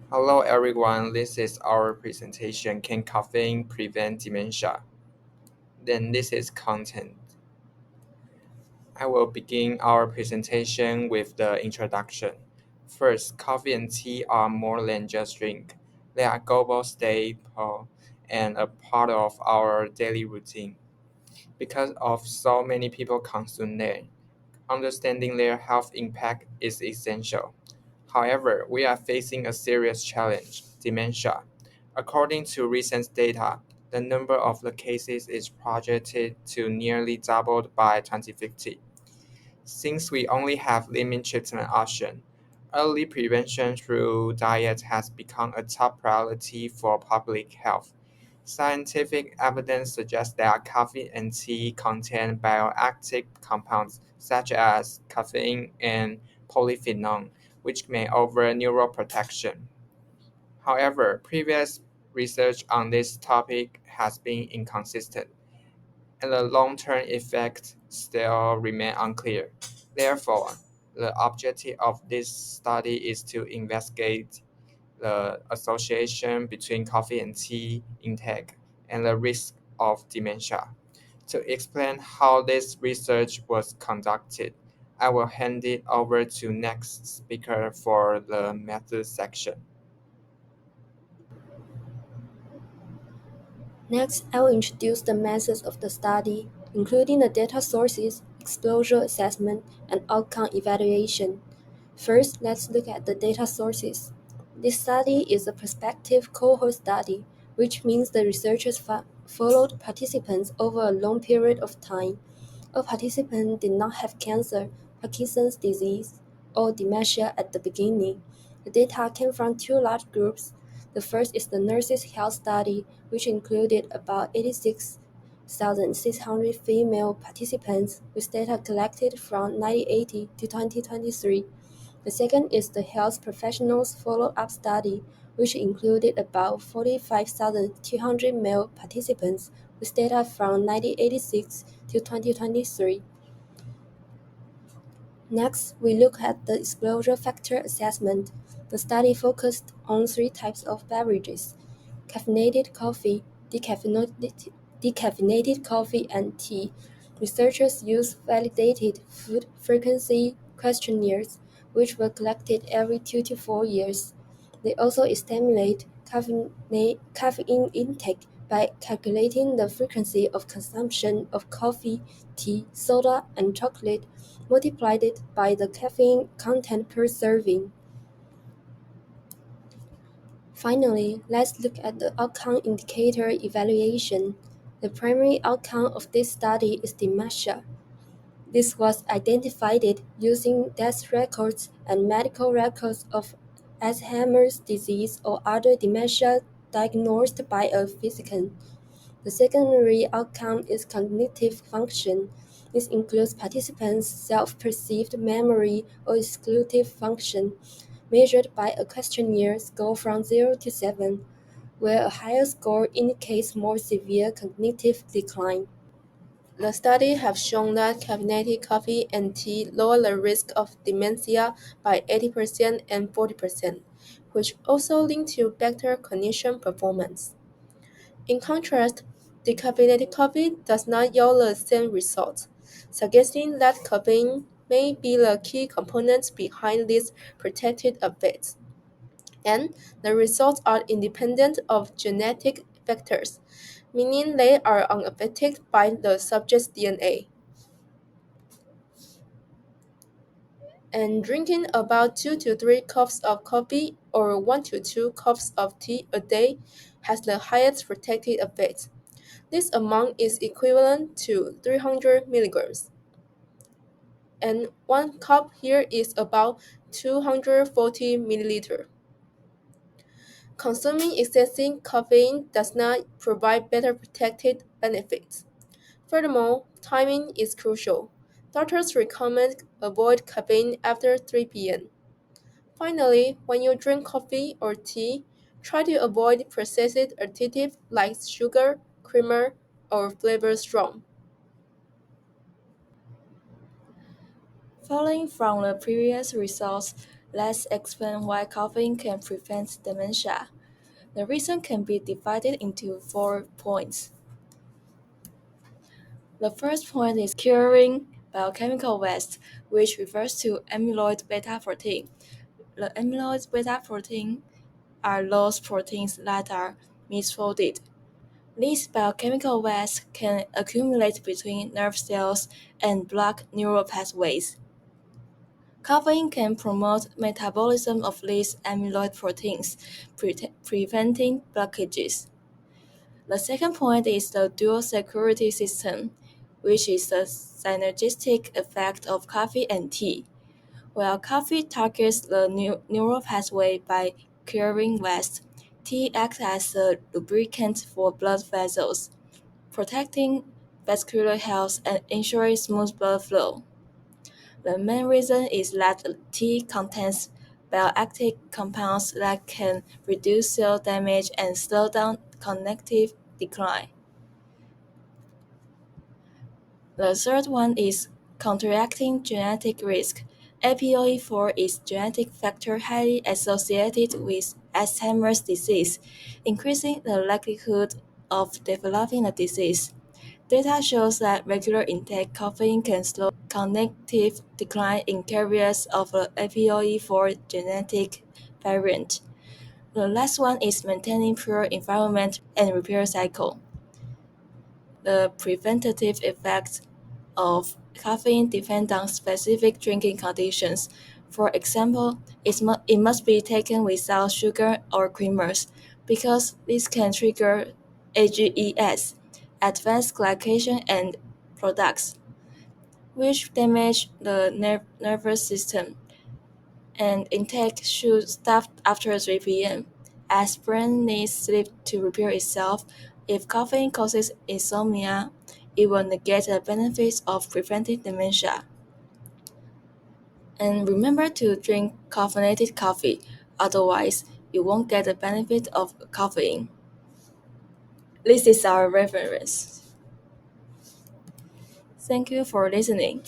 Hello everyone, this is our presentation Can Caffeine Prevent Dementia? Then this is content. I will begin our presentation with the introduction. First, coffee and tea are more than just drink. They are global staple and a part of our daily routine. Because of so many people consume them, understanding their health impact is essential. However, we are facing a serious challenge, dementia. According to recent data, the number of the cases is projected to nearly double by 2050. Since we only have limited treatment options, early prevention through diet has become a top priority for public health. Scientific evidence suggests that coffee and tea contain bioactive compounds such as caffeine and polyphenol, which may offer neuroprotection. However, previous research on this topic has been inconsistent, and the long-term effects still remain unclear. Therefore, the objective of this study is to investigate the association between coffee and tea intake and the risk of dementia. To explain how this research was conducted, I will hand it over to next speaker for the method section. Next, I will introduce the methods of the study, including the data sources, exposure assessment, and outcome evaluation. First, let's look at the data sources. This study is a prospective cohort study, which means the researchers followed participants over a long period of time. All participants did not have cancer, Parkinson's disease, or dementia at the beginning. The data came from two large groups. The first is the Nurses' Health Study, which included about 86,600 female participants with data collected from 1980 to 2023. The second is the Health Professionals Follow-up Study, which included about 45,200 male participants with data from 1986 to 2023. Next, we look at the exposure factor assessment. The study focused on three types of beverages: caffeinated coffee, decaffeinated coffee, and tea. Researchers used validated food frequency questionnaires, which were collected every 2 to 4 years. They also estimate caffeine intake by calculating the frequency of consumption of coffee, tea, soda, and chocolate, multiplied it by the caffeine content per serving. Finally, let's look at the outcome indicator evaluation. The primary outcome of this study is dementia. This was identified using death records and medical records of Alzheimer's disease or other dementia diagnosed by a physician. The secondary outcome is cognitive function. This includes participants' self-perceived memory or executive function, measured by a questionnaire score from 0 to 7, where a higher score indicates more severe cognitive decline. The study have shown that caffeinated coffee and tea lower the risk of dementia by 80% and 40%, which also link to better cognition performance. In contrast, decaffeinated coffee does not yield the same results, suggesting that caffeine may be the key component behind these protected effects. And the results are independent of genetic factors, meaning they are unaffected by the subject's DNA. And drinking about 2 to 3 cups of coffee or 1 to 2 cups of tea a day has the highest protective effect. This amount is equivalent to 300 milligrams. And 1 cup here is about 240 milliliters. Consuming excessive caffeine does not provide better protective benefits. Furthermore, timing is crucial. Doctors recommend avoid caffeine after 3 p.m. Finally, when you drink coffee or tea, try to avoid processed additives like sugar, creamer, or flavor strong. Following from the previous results, Let's explain why caffeine can prevent dementia. The reason can be divided into 4 points. The first point is curing biochemical waste, which refers to amyloid beta protein. The amyloid beta protein are those proteins that are misfolded. These biochemical waste can accumulate between nerve cells and block neural pathways. Caffeine can promote metabolism of these amyloid proteins, preventing blockages. The second point is the dual security system, which is the synergistic effect of coffee and tea. While coffee targets the neural pathway by clearing waste, tea acts as a lubricant for blood vessels, protecting vascular health and ensuring smooth blood flow. The main reason is that tea contains bioactive compounds that can reduce cell damage and slow down cognitive decline. The third one is counteracting genetic risk. APOE4 is genetic factor highly associated with Alzheimer's disease, increasing the likelihood of developing the disease. Data shows that regular intake caffeine can slow cognitive decline in carriers of the APOE4 genetic variant. The last one is maintaining pure environment and repair cycle. The preventative effects of caffeine depend on specific drinking conditions. For example, it must be taken without sugar or creamers because this can trigger AGEs, advanced glycation end products, which damage the nervous system, and intake should stop after 3 p.m., as brain needs sleep to repair itself. If caffeine causes insomnia, it will negate the benefits of preventing dementia. And remember to drink caffeinated coffee, otherwise you won't get the benefit of caffeine. This is our reference. Thank you for listening.